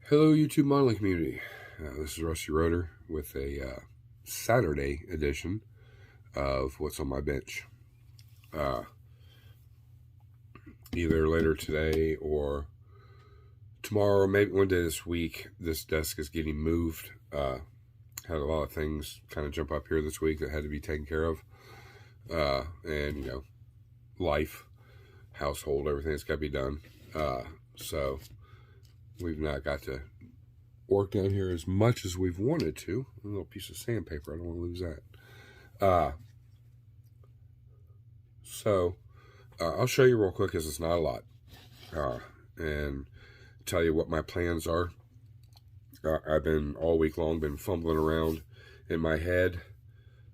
Hello, YouTube modeling community. This is Rusty Rotor with a Saturday edition of What's on My Bench. Either later today or tomorrow, or maybe one day this week, this desk is getting moved. Had a lot of things kind of jump up here this week that had to be taken care of. And, life, household, everything's got to be done. So we've not got to work down here as much as we've wanted to. A little piece of sandpaper, I don't want to lose that. I'll show you real quick because it's not a lot. And tell you what my plans are. I've been all week long been fumbling around in my head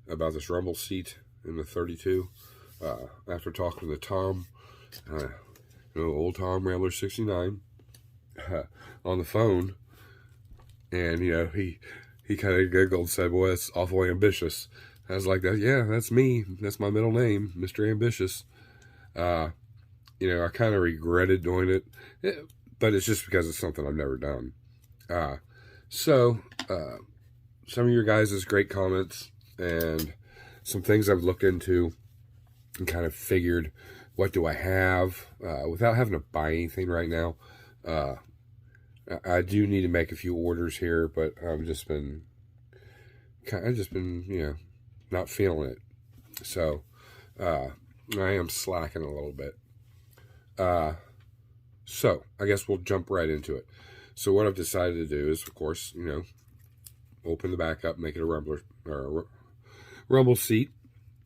about this rumble seat in the 32. After talking to Tom, old Tom Rambler 69, on the phone, and he kind of giggled and said, "Boy, that's awfully ambitious." I was like, "Yeah, that's me. That's my middle name, Mr. Ambitious." I kind of regretted doing it, but it's just because it's something I've never done. Some of your guys' great comments and some things I've looked into and kind of figured, what do I have without having to buy anything right now. I do need to make a few orders here, but I've just been not feeling it. So I am slacking a little bit. So I guess we'll jump right into it. So what I've decided to do is, of course, open the back up, make it a rumble seat.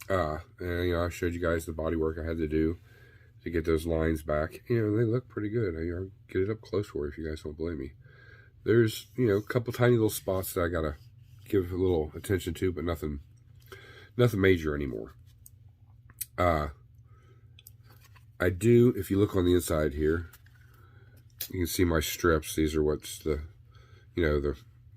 And I showed you guys the body work I had to do to get those lines back. They look pretty good. I'll get it up close for you if you guys don't believe me. There's, a couple tiny little spots that I gotta give a little attention to, but nothing major anymore. I do, if you look on the inside here, you can see my strips. These are what's the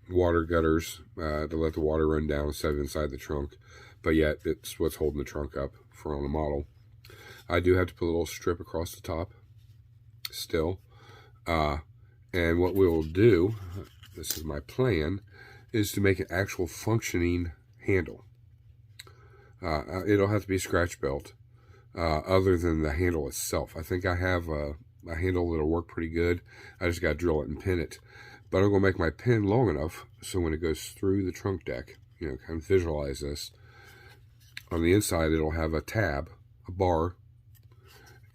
water gutters to let the water run down instead of inside the trunk. But yet, it's what's holding the trunk up for on the model. I do have to put a little strip across the top still. And what we will do, this is my plan, is to make an actual functioning handle. It'll have to be scratch built, other than the handle itself. I think I have a handle that'll work pretty good. I just got to drill it and pin it. But I'm going to make my pin long enough so when it goes through the trunk deck, kind of visualize this. On the inside, it'll have a tab, a bar,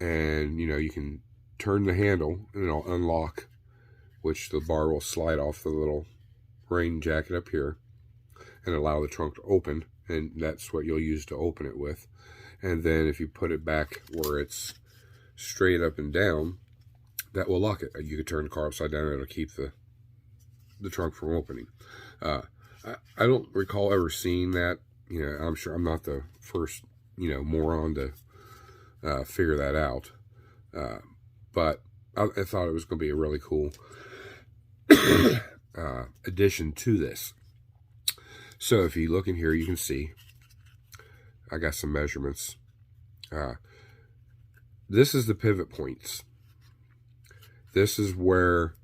and you can turn the handle and it'll unlock, which the bar will slide off the little rain jacket up here and allow the trunk to open, and that's what you'll use to open it with. And then if you put it back where it's straight up and down, that will lock it. You could turn the car upside down and it'll keep the trunk from opening. I don't recall ever seeing that. I'm sure I'm not the first moron to figure that out, but I thought it was going to be a really cool addition to this. So if you look in here, you can see I got some measurements. This is the pivot points. This is where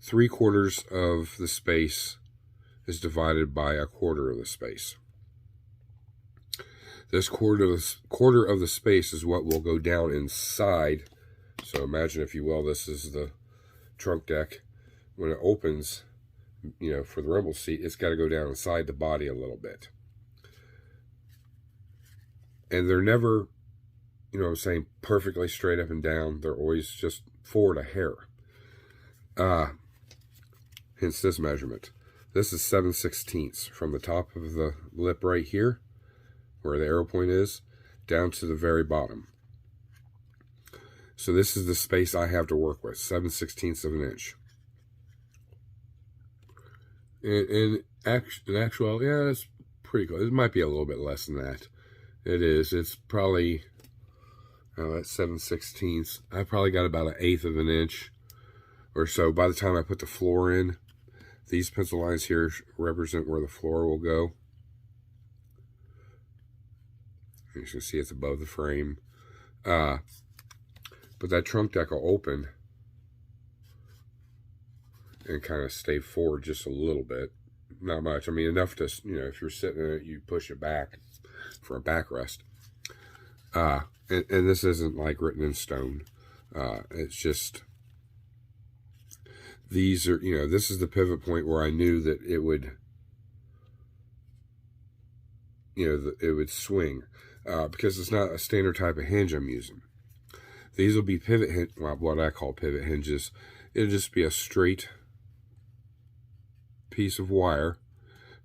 3/4 of the space is divided by 1/4 of the space. This quarter of the space is what will go down inside. So imagine, if you will, this is the trunk deck. When it opens, for the rumble seat, it's got to go down inside the body a little bit. And they're never, perfectly straight up and down. They're always just forward a hair. Hence this measurement. This is 7/16 from the top of the lip right here, where the arrow point is, down to the very bottom. So this is the space I have to work with, 7/16 of an inch. In actuality, yeah, that's pretty close. It might be a little bit less than that. It is. It's probably, that's 7/16. I probably got about 1/8 of an inch or so. By the time I put the floor in, these pencil lines here represent where the floor will go. You can see it's above the frame. But that trunk deck will open and kind of stay forward just a little bit. Not much. I mean, enough to, if you're sitting in it, you push it back for a backrest. And this isn't like written in stone. It's just, these are, this is the pivot point where I knew that it would, it would swing, because it's not a standard type of hinge I'm using. These will be pivot hinge, well, what I call pivot hinges. It'll just be a straight piece of wire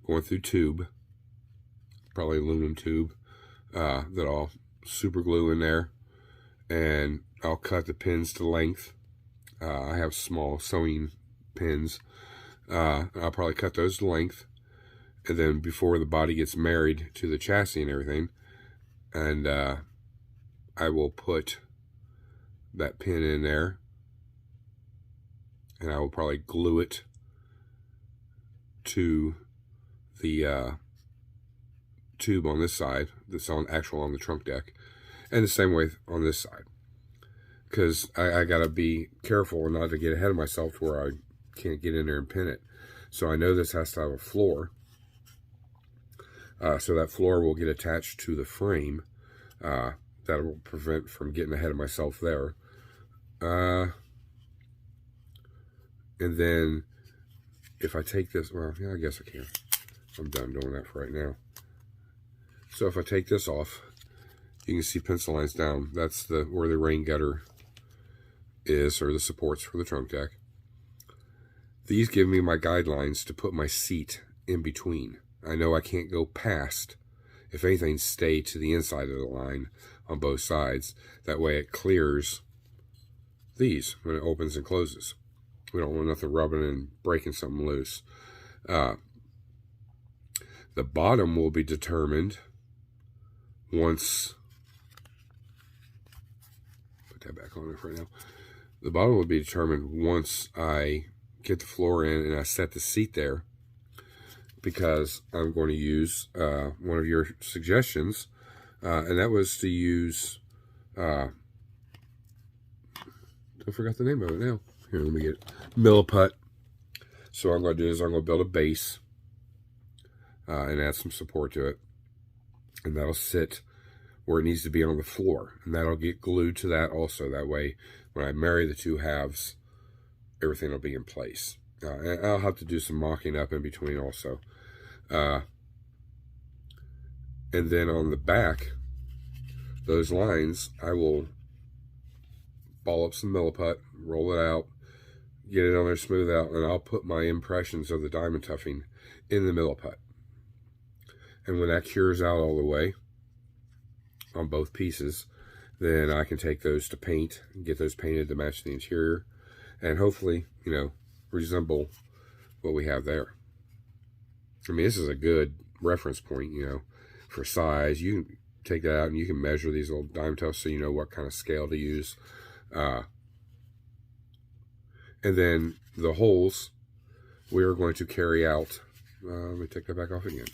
going through tube, probably aluminum tube, that I'll super glue in there, and I'll cut the pins to length. I have small sewing pins. I'll probably cut those to length, and then before the body gets married to the chassis and everything, and I will put that pin in there, and I will probably glue it to the tube on this side that's on the trunk deck, and the same way on this side, because I gotta be careful not to get ahead of myself to where I can't get in there and pin it. So I know this has to have a floor, so that floor will get attached to the frame. That will prevent from getting ahead of myself there. And then if I take this, well, yeah, I guess I can. I'm done doing that for right now. So if I take this off, you can see pencil lines down. That's where the rain gutter is, or the supports for the trunk deck. These give me my guidelines to put my seat in between. I know I can't go past. If anything, stay to the inside of the line on both sides. That way it clears these when it opens and closes. We don't want nothing rubbing and breaking something loose. The bottom will be determined once, put that back on there for right now. The bottom will be determined once I get the floor in and I set the seat there, because I'm going to use one of your suggestions, and that was to use, I forgot the name of it now. Here, let me get it. Milliput. So what I'm going to do is I'm going to build a base and add some support to it, and that'll sit where it needs to be on the floor, and that'll get glued to that also. That way, when I marry the two halves, everything will be in place. And I'll have to do some mocking up in between also. And then on the back, those lines, I will ball up some Milliput, roll it out, get it on there, smooth out, and I'll put my impressions of the diamond tufting in the Milliput. And when that cures out all the way on both pieces, then I can take those to paint and get those painted to match the interior, and hopefully, resemble what we have there. I mean, this is a good reference point, for size. You can take that out and you can measure these little diamond tufts so you know what kind of scale to use. And then the holes we are going to carry out. Let me take that back off again.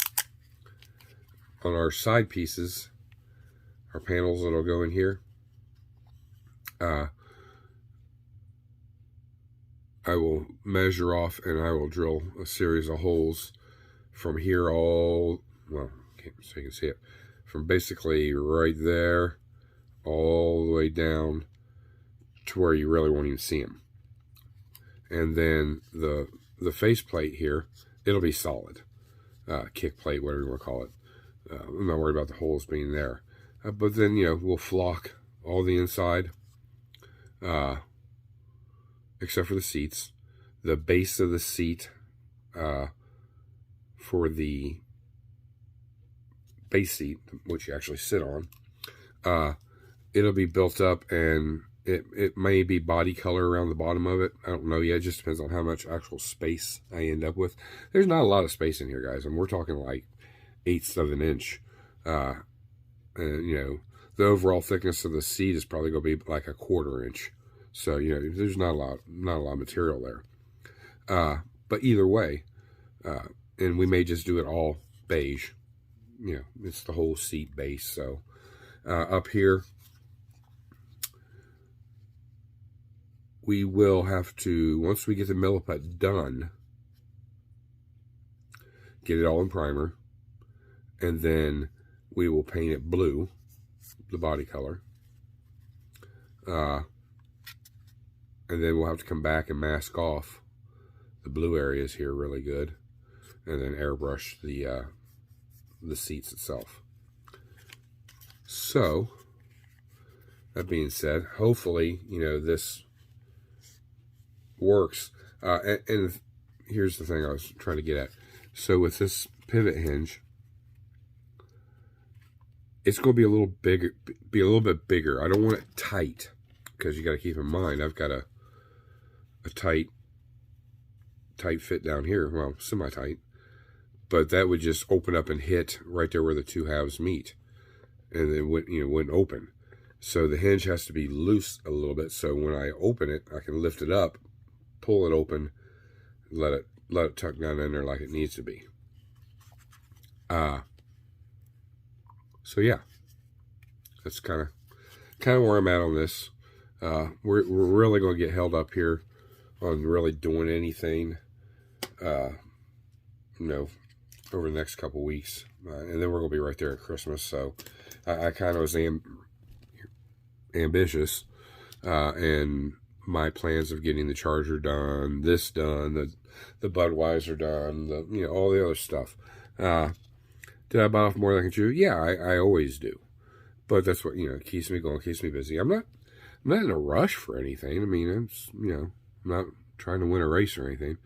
On our side pieces, our panels that'll go in here, I will measure off and I will drill a series of holes from here so you can see it, from basically right there all the way down to where you really won't even see them. And then the face plate here, it'll be solid, kick plate, whatever you want to call it. I'm not worried about the holes being there, but then we'll flock all the inside, except for the seats. The base of the seat, for the base seat, which you actually sit on, it'll be built up, and it may be body color around the bottom of it. I don't know yet. It just depends on how much actual space I end up with. There's not a lot of space in here, guys, and we're talking like 1/8 of an inch. And the overall thickness of the seat is probably going to be like 1/4 inch. So there's not a lot of material there. But either way, and we may just do it all beige. It's the whole seat base. So up here, we will have to, once we get the milliput done, get it all in primer, and then we will paint it blue, the body color. And then we'll have to come back and mask off the blue areas here really good, and then airbrush the seats itself. So, that being said, hopefully, you know, this works. And here's the thing I was trying to get at. So with this pivot hinge, it's going to be a little bigger, be a little bit bigger. I don't want it tight, because you got to keep in mind I've got a tight fit down here. Well, semi-tight, but that would just open up and hit right there where the two halves meet, and it wouldn't open. So the hinge has to be loose a little bit, so when I open it, I can lift it up, pull it open, let it tuck down in there like it needs to be. So yeah, that's kind of where I'm at on this. We're really going to get held up here on really doing anything, you know, over the next couple weeks, and then we're going to be right there at Christmas. So I kind of was ambitious, and my plans of getting the charger done, this done, the Budweiser done, all the other stuff. Did I bite off more than I can chew? Yeah, I always do. But that's what, keeps me going, keeps me busy. I'm not in a rush for anything. I mean, I'm not trying to win a race or anything.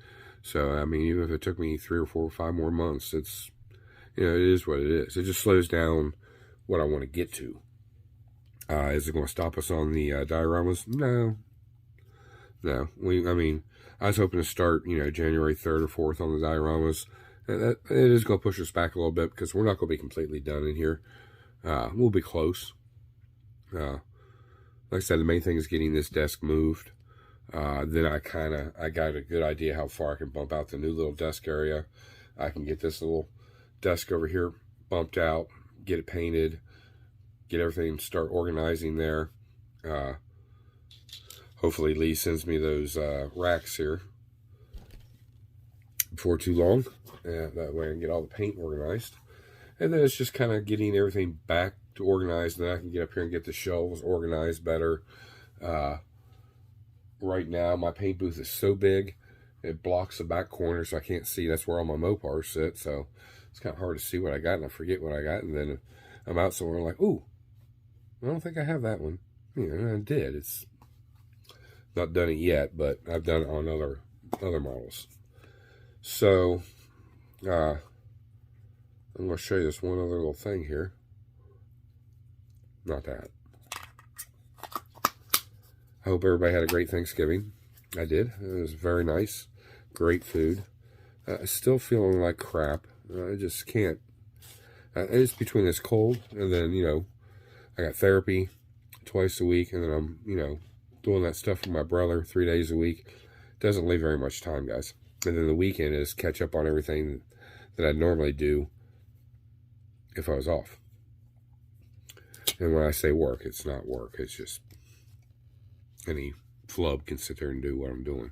So, I mean, even if it took me 3 or 4 or 5 more months, it's, it is what it is. It just slows down what I want to get to. Is it going to stop us on the dioramas? No. I was hoping to start, January 3rd or 4th on the dioramas. It is going to push us back a little bit because we're not going to be completely done in here. We'll be close. Like I said, the main thing is getting this desk moved. Then I got a good idea how far I can bump out the new little desk area. I can get this little desk over here bumped out, get it painted, get everything, start organizing there. Hopefully Lee sends me those racks here before too long. That way I can get all the paint organized. And then it's just kind of getting everything back to organized. And then I can get up here and get the shelves organized better. Right now, my paint booth is so big, it blocks the back corner, so I can't see. That's where all my Mopars sit. So it's kind of hard to see what I got, and I forget what I got. And then I'm out somewhere and I'm like, ooh, I don't think I have that one. I did. It's not done it yet, but I've done it on other models. So, I'm going to show you this one other little thing here. Not that. I hope everybody had a great Thanksgiving. I did. It was very nice. Great food. Still feeling like crap. I just can't. It's between this cold and then, I got therapy twice a week, and then I'm, doing that stuff for my brother 3 days a week. Doesn't leave very much time, guys. And then the weekend is catch up on everything that I'd normally do if I was off. And when I say work, it's not work. It's just any flub can sit there and do what I'm doing.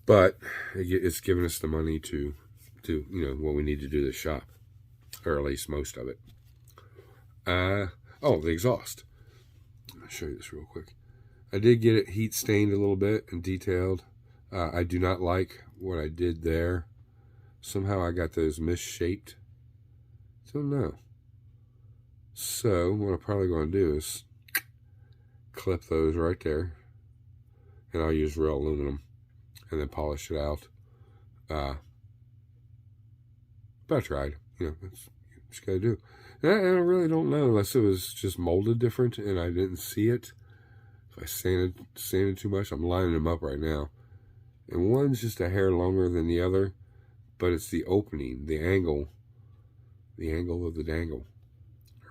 But it's giving us the money to do, what we need to do to shop. Or at least most of it. Oh, the exhaust. I'll show you this real quick. I did get it heat stained a little bit and detailed. I do not like what I did there. Somehow I got those misshaped. Don't know. So what I'm probably going to do is clip those right there, and I'll use real aluminum and then polish it out. But I tried. That's just got to do. And I really don't know unless it was just molded different and I didn't see it. If I sanded too much, I'm lining them up right now. And one's just a hair longer than the other, but it's the opening, the angle of the dangle.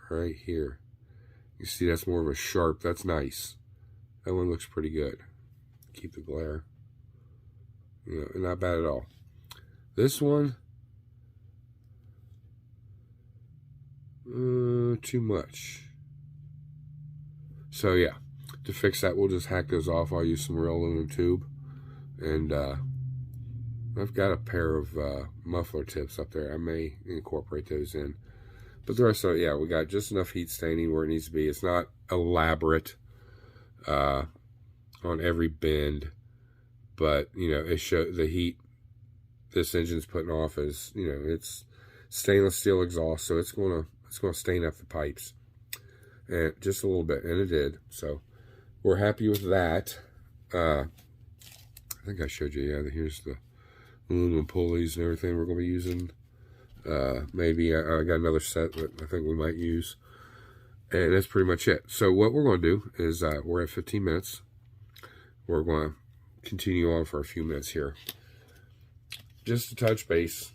Right here. You see that's more of a sharp, that's nice. That one looks pretty good. Keep the glare. Not bad at all. This one, too much. So yeah, to fix that, we'll just hack those off. I'll use some real aluminum tube, and I've got a pair of muffler tips up there. I may incorporate those in. But the rest of it, yeah, we got just enough heat staining where it needs to be. It's not elaborate on every bend, but, you know, it shows the heat this engine's putting off is, you know, it's stainless steel exhaust, so it's gonna stain up the pipes, and just a little bit, and it did. So we're happy with that. I think I showed you. Yeah, here's the aluminum pulleys and everything we're gonna be using. Maybe I got another set that I think we might use, and that's pretty much it. So what we're going to do is we're at 15 minutes. We're going to continue on for a few minutes here, just to touch base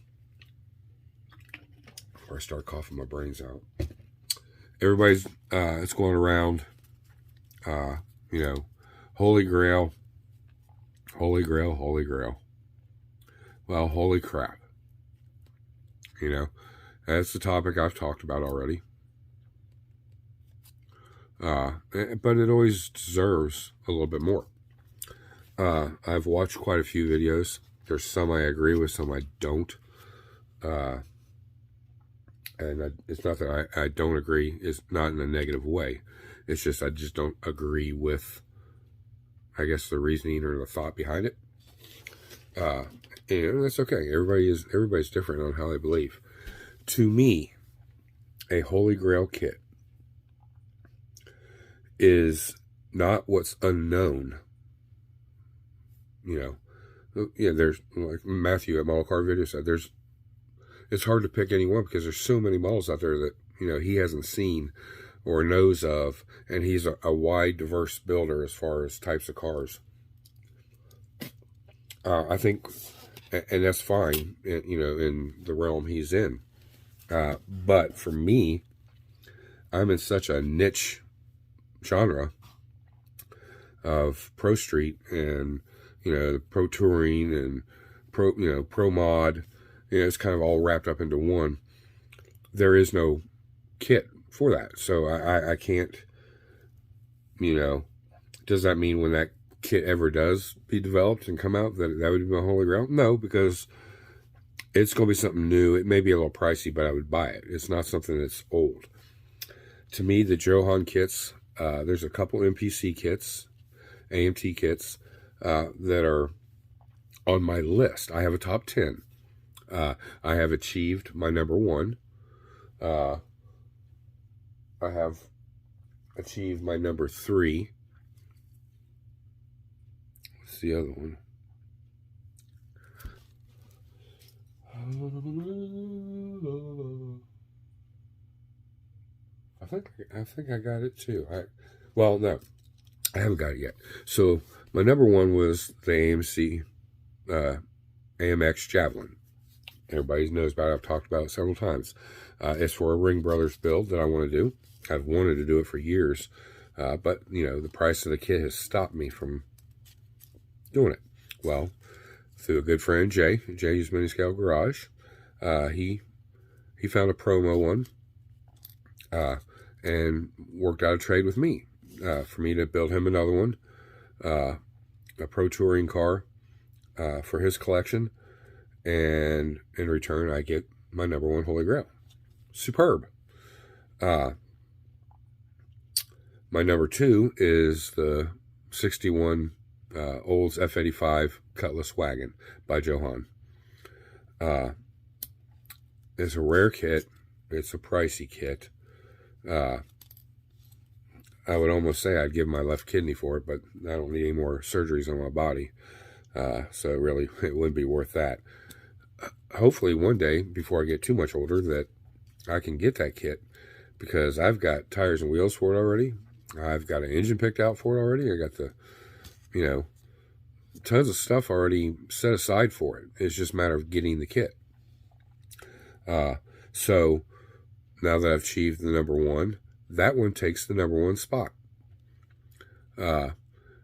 before I start coughing my brains out. Everybody's it's going around, you know, holy grail, holy grail, holy grail. Well, holy crap. You know, that's the topic I've talked about already. But it always deserves a little bit more. I've watched quite a few videos. There's some I agree with, some I don't. And it's not that I don't agree. It's not in a negative way. It's just I just don't agree with, I guess, the reasoning or the thought behind it. And that's okay. Everybody's different on how they believe. To me, a Holy Grail kit is not what's unknown. You know, yeah, there's, like Matthew at Model Car Video said, it's hard to pick any one because there's so many models out there that, you know, he hasn't seen or knows of, and he's a wide, diverse builder as far as types of cars. I think, and that's fine, you know, in the realm he's in. But for me, I'm in such a niche genre of pro street and, you know, pro touring and pro mod. You know, it's kind of all wrapped up into one. There is no kit for that. So I can't, you know, does that mean when that kit ever does be developed and come out that would be my holy grail? No, because it's going to be something new. It may be a little pricey, but I would buy it. It's not something that's old. To me, the Johan kits, there's a couple MPC kits, AMT kits, that are on my list. I have a top 10. I have achieved my number 1. I have achieved my number 3. What's the other one? I think I got it too. Well, no, I haven't got it yet. So my number 1 was the AMX Javelin. Everybody knows about it. I've talked about it several times. It's for a Ring Brothers build that I want to do. I've wanted to do it for years, but you know, the price of the kit has stopped me from doing it. Well, through a good friend, Jay's Mini Scale Garage, he found a promo one, and worked out a trade with me, for me to build him another one, a pro touring car, for his collection, and in return, I get my number 1 Holy Grail. Superb. My number 2 is the 61 Olds F85 Cutlass Wagon by Johan. It's a rare kit. It's a pricey kit. I would almost say I'd give my left kidney for it, but I don't need any more surgeries on my body. So really, it wouldn't be worth that. Hopefully one day, before I get too much older, that I can get that kit, because I've got tires and wheels for it already. I've got an engine picked out for it already. I got the, you know, tons of stuff already set aside for it. It's just a matter of getting the kit. So now that I've achieved the number 1, that one takes the number 1 spot. My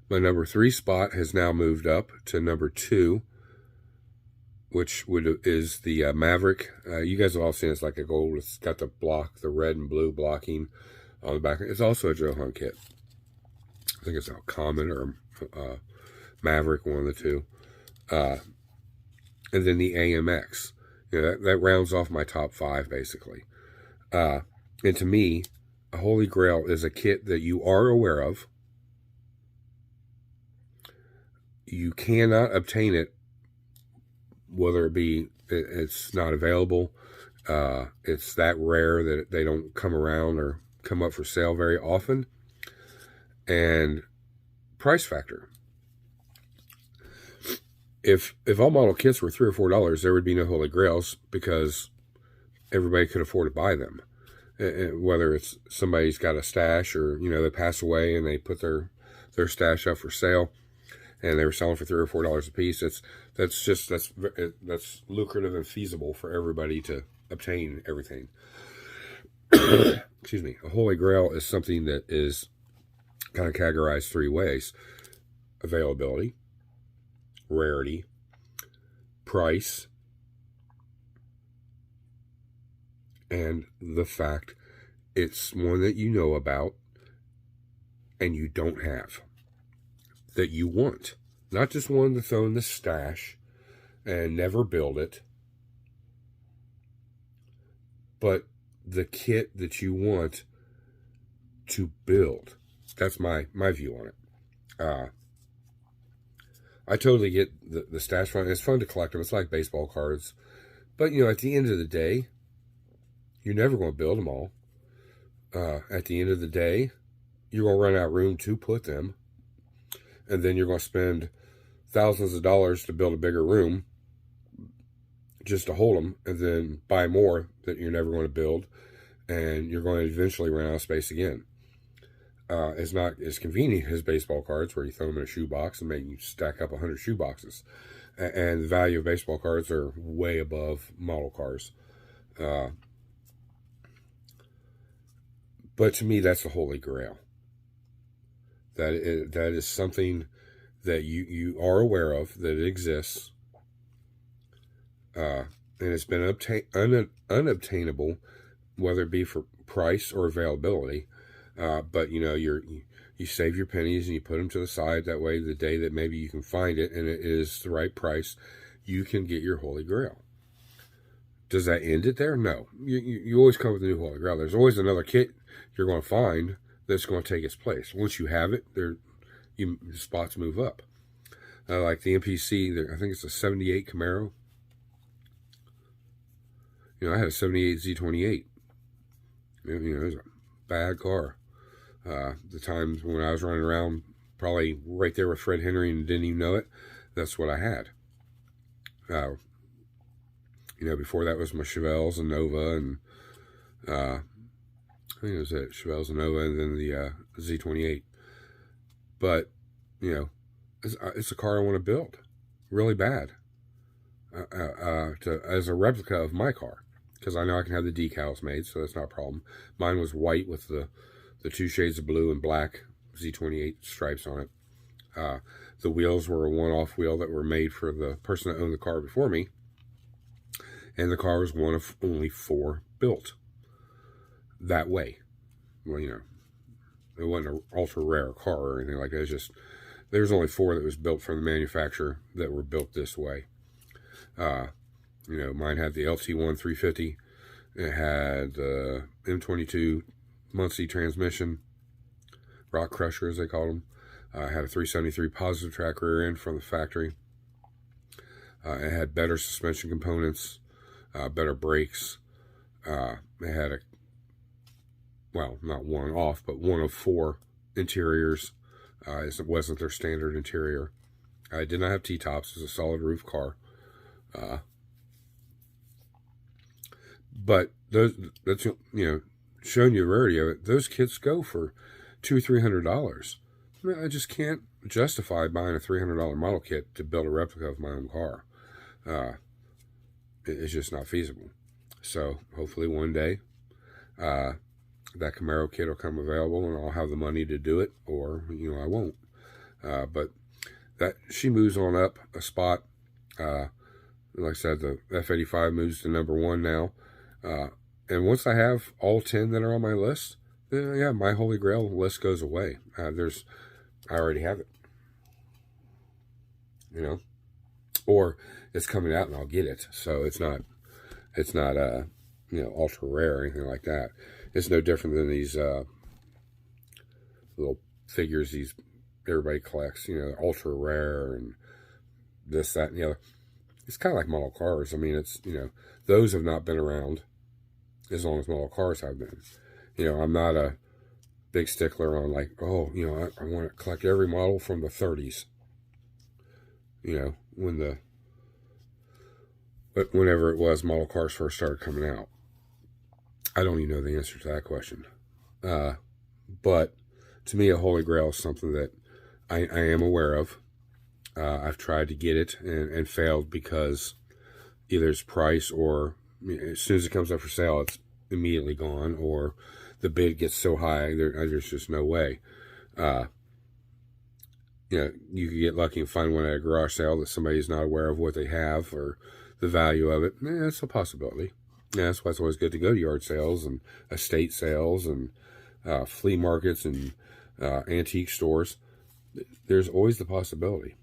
number 3 spot has now moved up to number 2, which is the Maverick. You guys have all seen it's like a gold. It's got the block, the red and blue blocking on the back. It's also a Johan kit. I think it's a Comet or Maverick, one of the two. And then the AMX. That rounds off my top 5, basically. And to me, a Holy Grail is a kit that you are aware of. You cannot obtain it, whether it be it's not available, it's that rare that they don't come around or come up for sale very often, and price factor. If all model kits were $3 or $4, there would be no Holy Grails because everybody could afford to buy them. Whether it's somebody's got a stash or, they pass away and they put their stash up for sale and they were selling for $3 or $4 a piece. That's lucrative and feasible for everybody to obtain everything. Excuse me. A Holy Grail is something that is kind of categorized 3 ways: availability, rarity, price, and the fact it's one that you know about and you don't have, that you want. Not just one to throw in the stash and never build it, but the kit that you want to build. That's my view on it. I totally get the stash fund. It's fun to collect them. It's like baseball cards. But, at the end of the day, you're never going to build them all. At the end of the day, you're going to run out of room to put them. And then you're going to spend thousands of dollars to build a bigger room just to hold them, and then buy more that you're never going to build. And you're going to eventually run out of space again. It's not as convenient as baseball cards where you throw them in a shoebox and maybe you stack up 100 shoeboxes. And the value of baseball cards are way above model cars. But to me, that's the Holy Grail. That is something that you are aware of, that it exists. And it's been unobtainable, whether it be for price or availability. But you save your pennies and you put them to the side. That way, the day that maybe you can find it and it is the right price, you can get your Holy Grail. Does that end it there? No. You always come with a new Holy Grail. There's always another kit you're going to find that's going to take its place. Once you have it, the spots move up. Like the MPC, I think it's a 78 Camaro. I had a 78 Z28. It was a bad car. The times when I was running around, probably right there with Fred Henry and didn't even know it, that's what I had. Before that was my Chevelles and Nova, and I think it was it, Chevelles and Nova, and then the Z28. But, it's a car I want to build really bad as a replica of my car, because I know I can have the decals made, so that's not a problem. Mine was white with the 2 shades of blue and black Z28 stripes on it. The wheels were a one-off wheel that were made for the person that owned the car before me, and the car was one of only 4 built that way. Well, it wasn't an ultra rare car or anything like that. It's just there was only 4 that was built from the manufacturer that were built this way. Mine had the LT1 350. It had the M22 Muncie transmission, rock crusher as they call them. It had a 373 positive track rear end from the factory. It had better suspension components, better brakes. It had not one off, but one of 4 interiors. It wasn't their standard interior. I did not have T-tops. It was a solid roof car. But that's showing you the rarity of it. Those kits go for $200-300. I just can't justify buying a $300 model kit to build a replica of my own car. It's just not feasible. So hopefully one day that Camaro kit will come available and I'll have the money to do it, or I won't. But that she moves on up a spot. Like I said, the F85 moves to #1 now. And once I have all 10 that are on my list, then my Holy Grail list goes away. There's I already have it, you know, or it's coming out and I'll get it. So it's not ultra rare or anything like that. It's no different than these little figures everybody collects, ultra rare and this, that, and the other. It's kind of like model cars. I mean, it's, those have not been around as long as model cars have been. I'm not a big stickler on like, I want to collect every model from the 30s. Whenever it was model cars first started coming out. I don't even know the answer to that question. But to me, a holy grail is something that I am aware of. I've tried to get it and failed because either it's price or as soon as it comes up for sale, it's immediately gone, or the bid gets so high, there's just no way. You could get lucky and find one at a garage sale that somebody's not aware of what they have or the value of it. It's a possibility. That's why it's always good to go to yard sales and estate sales and flea markets and antique stores. There's always the possibility.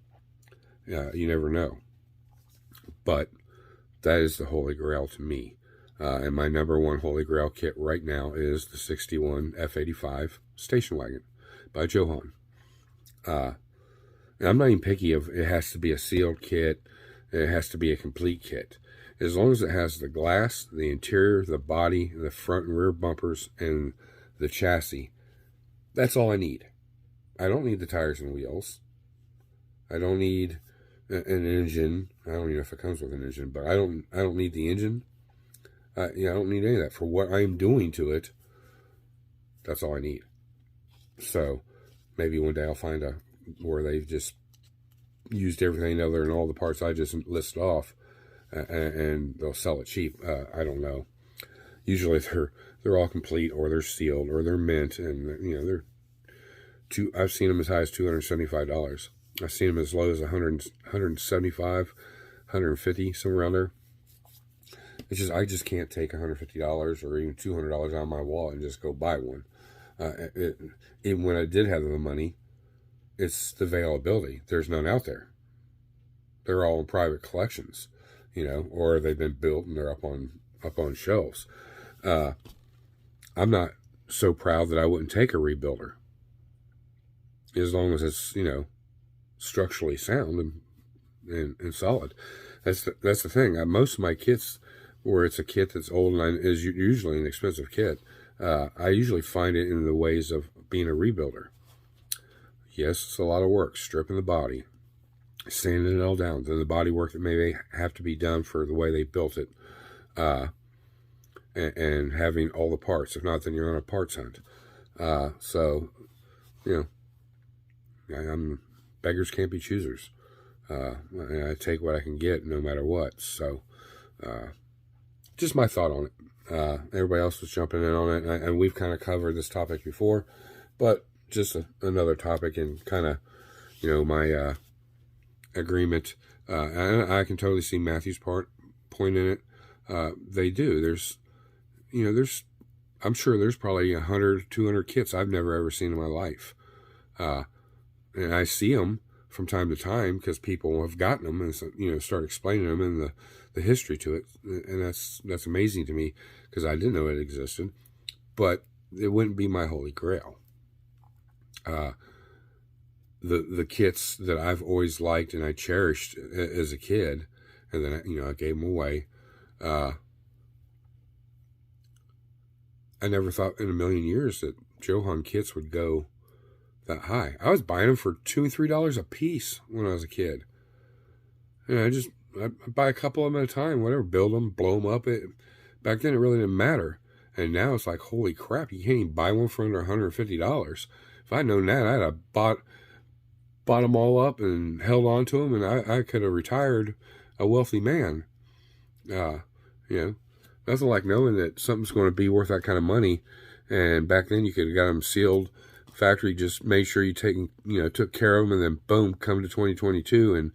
You never know. But that is the holy grail to me. And my number one holy grail kit right now is the 61 F85 station wagon by Johan. And I'm not even picky if it has to be a sealed kit. It has to be a complete kit. As long as it has the glass, the interior, the body, the front and rear bumpers, and the chassis, that's all I need. I don't need the tires and wheels. I don't need an engine. I don't even know if it comes with an engine, but I don't need the engine. I don't need any of that. For what I'm doing to it, that's all I need. So maybe one day I'll find where they've just used everything other than all the parts I just listed off, and they'll sell it cheap. I don't know. Usually they're all complete, or they're sealed, or they're mint, and I've seen them as high as $275. I've seen them as low as 175, 150, somewhere around there. It's just I just can't take $150 or even $200 out of my wallet and just go buy one. Even when I did have the money, it's the availability. There's none out there. They're all in private collections, or they've been built and they're up on shelves. I'm not so proud that I wouldn't take a rebuilder, as long as it's structurally sound and solid. That's the thing. Most of my kits, where it's a kit that's old and is usually an expensive kit, I usually find it in the ways of being a rebuilder. Yes, it's a lot of work, stripping the body, sanding it all down, then the body work that may have to be done for the way they built it, and having all the parts. If not, then you're on a parts hunt. Beggars can't be choosers. I take what I can get no matter what. So, just my thought on it. Everybody else was jumping in on it, and we've kind of covered this topic before, but just another topic, and kind of, my agreement. And I can totally see Matthew's point in it. They do. I'm sure there's probably 100, 200 kits I've never ever seen in my life. And I see them from time to time because people have gotten them and start explaining them and the history to it, and that's amazing to me because I didn't know it existed. But it wouldn't be my holy grail. The kits that I've always liked and I cherished as a kid, and then I gave them away. I never thought in a million years that Johan kits would go that high. I was buying them for $2 and $3 a piece when I was a kid. And I buy a couple of them at a time, whatever, build them, blow them up. Back then it really didn't matter. And now it's like, holy crap, you can't even buy one for under $150. If I'd known that, I'd have bought them all up and held on to them, and I could have retired a wealthy man. Nothing like knowing that something's going to be worth that kind of money. And back then you could have got them sealed. Factory just made sure you took care of them, and then boom, come to 2022 and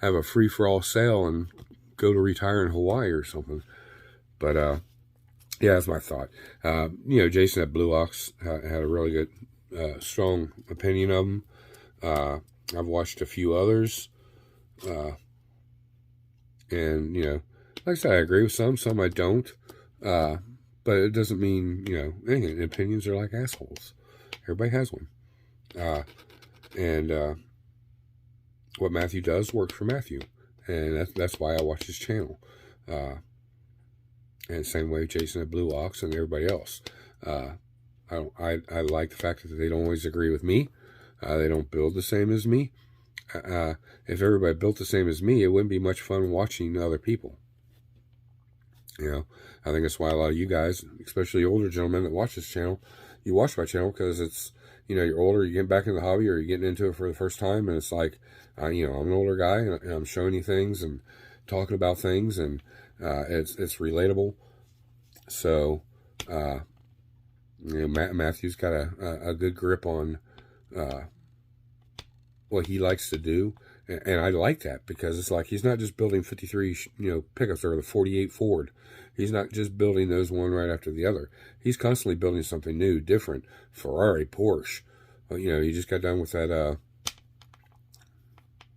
have a free-for-all sale and go to retire in Hawaii or something. But yeah, that's my thought. Jason at Blue Ox had a really good, strong opinion of them. I've watched a few others, and, you know, like I said, I agree with some I don't, but it doesn't mean, you know, opinions are like assholes. Everybody has one. And what Matthew does works for Matthew, and that's why I watch his channel. And same way Jason at Blue Ox and everybody else. I like the fact that they don't always agree with me. They don't build the same as me. If everybody built the same as me, it wouldn't be much fun watching other people. You know, I think that's why a lot of you guys, especially older gentlemen that watch this channel, you watch my channel because it's, you know, you're older, you're getting back into the hobby, or you're getting into it for the first time, and it's like, you know, I'm an older guy, and I'm showing you things and talking about things, and it's relatable. So, you know, Matthew's got a good grip on what he likes to do, and I like that, because it's like he's not just building 53, you know, pickups or the 48 Ford. He's not just building those one right after the other. He's constantly building something new, different. Ferrari, Porsche. You know, he just got done with that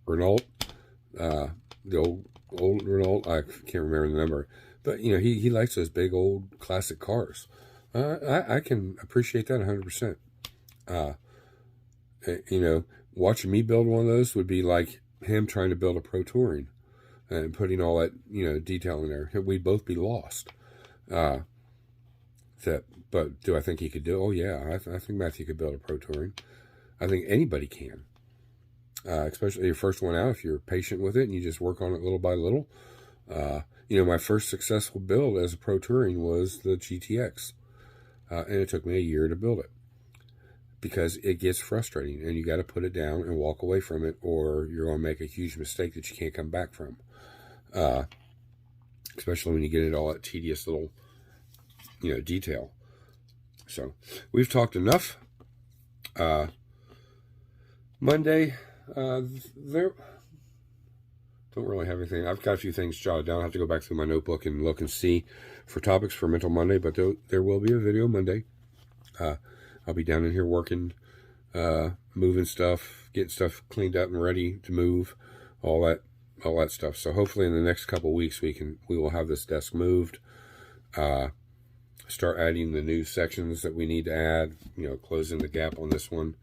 Renault, the old Renault. I can't remember the number, but you know, he likes those big old classic cars. I can appreciate that 100%. You know, watching me build one of those would be like him trying to build a Pro Touring and putting all that, you know, detail in there. We'd both be lost. But do I think he could do it? Oh, yeah. I think Matthew could build a Pro Touring. I think anybody can. Especially your first one out, if you're patient with it and you just work on it little by little. You know, my first successful build as a Pro Touring was the GTX. And it took me a year to build it, because it gets frustrating and you got to put it down and walk away from it, or you're going to make a huge mistake that you can't come back from. Especially when you get into all that tedious little, you know, detail. So we've talked enough. Monday, there don't really have anything. I've got a few things jotted down. I have to go back through my notebook and look and see for topics for Mental Monday, but there will be a video Monday. I'll be down in here working, moving stuff, getting stuff cleaned up and ready to move, all that stuff. So hopefully in the next couple weeks we will have this desk moved, start adding the new sections that we need to add, you know, closing the gap on this one,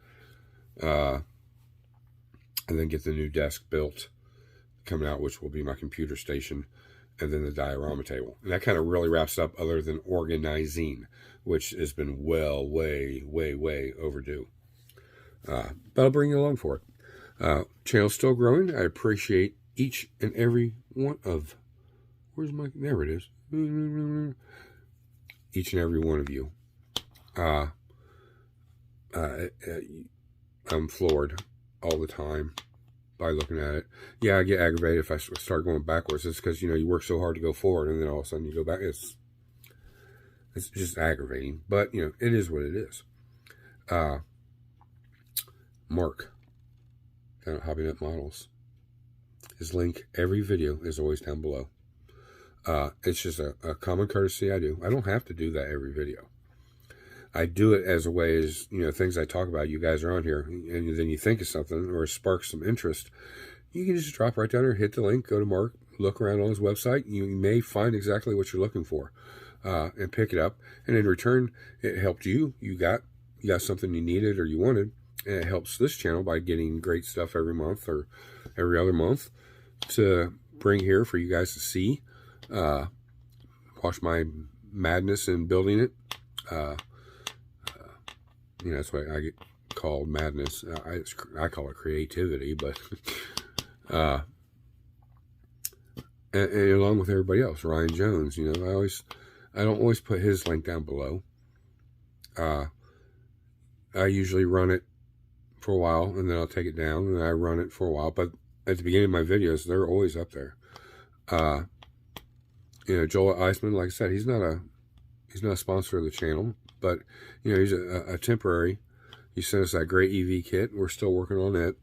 and then get the new desk built, coming out, which will be my computer station, and then the diorama table. And that kind of really wraps up, other than organizing, which has been way overdue. But I'll bring you along for it. Channel's still growing. I appreciate each and every one of, there it is. Each and every one of you. I'm floored all the time by looking at it. Yeah, I get aggravated if I start going backwards. It's because, you know, you work so hard to go forward, and then all of a sudden you go back. It's just aggravating. But, you know, it is what it is. Mark, down at Hobby Net Models. His link, every video, is always down below. It's just a common courtesy I do. I don't have to do that every video. I do it as a way, as, you know, things I talk about, you guys are on here, and then you think of something or sparks some interest. You can just drop right down there, hit the link, go to Mark, look around on his website. You may find exactly what you're looking for, and pick it up. And in return, it helped you. You got something you needed or you wanted, and it helps this channel by getting great stuff every month or every other month to bring here for you guys to see. Watch my madness in building it. You know, that's why I get called madness. I call it creativity, but and along with everybody else, Ryan Jones. You know, I don't always put his link down below. I usually run it for a while, and then I'll take it down, and I run it for a while. But at the beginning of my videos, they're always up there. You know, Joel Eisman, like I said, he's not a sponsor of the channel, but, you know, he's a temporary. He sent us that great EV kit. We're still working on it.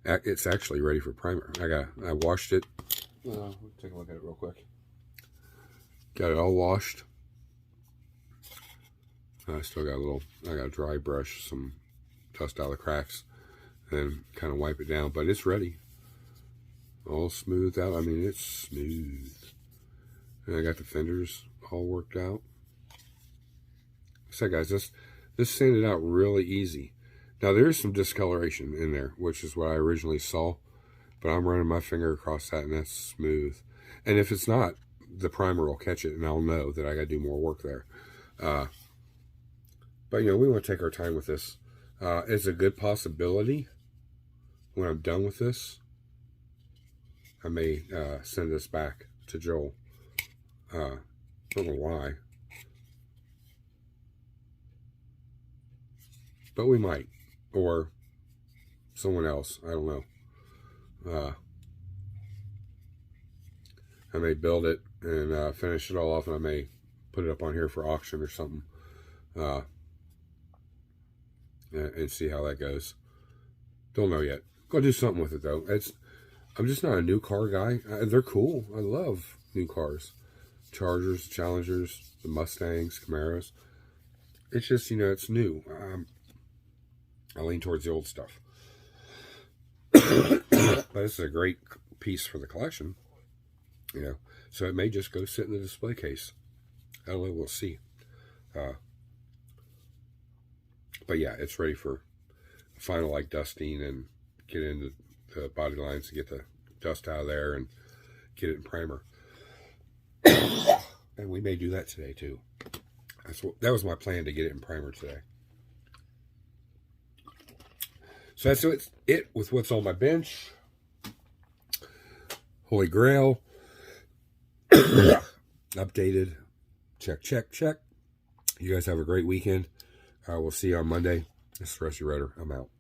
It's actually ready for primer. I washed it. Take a look at it real quick. Got it all washed. I still got I got a dry brush, some dust out of the cracks. and kind of wipe it down. But it's ready. All smoothed out. I mean, it's smooth. And I got the fenders all worked out. So guys, this sanded out really easy. Now there is some discoloration in there, which is what I originally saw, but I'm running my finger across that and that's smooth. And if it's not, the primer will catch it and I'll know that I got to do more work there. But you know, we want to take our time with this. It's a good possibility when I'm done with this, I may send this back to Joel. Don't know why, but we might, or someone else. I don't know. I may build it and finish it all off, and I may put it up on here for auction or something, and see how that goes. Don't know yet. Gonna do something with it though. I'm just not a new car guy. They're cool. I love new cars. Chargers, Challengers, the Mustangs, Camaros. It's just, you know, it's new. I lean towards the old stuff. But this is a great piece for the collection, you know. So it may just go sit in the display case. I don't know. We'll see. But yeah, it's ready for final like dusting and get into the body lines to get the dust out of there and get it in primer. And we may do that today too. That was my plan, to get it in primer today. So that's it with what's on my bench. Holy Grail. Updated. Check, check, check. You guys have a great weekend. We'll see you on Monday. This is Rusty Rotor. I'm out.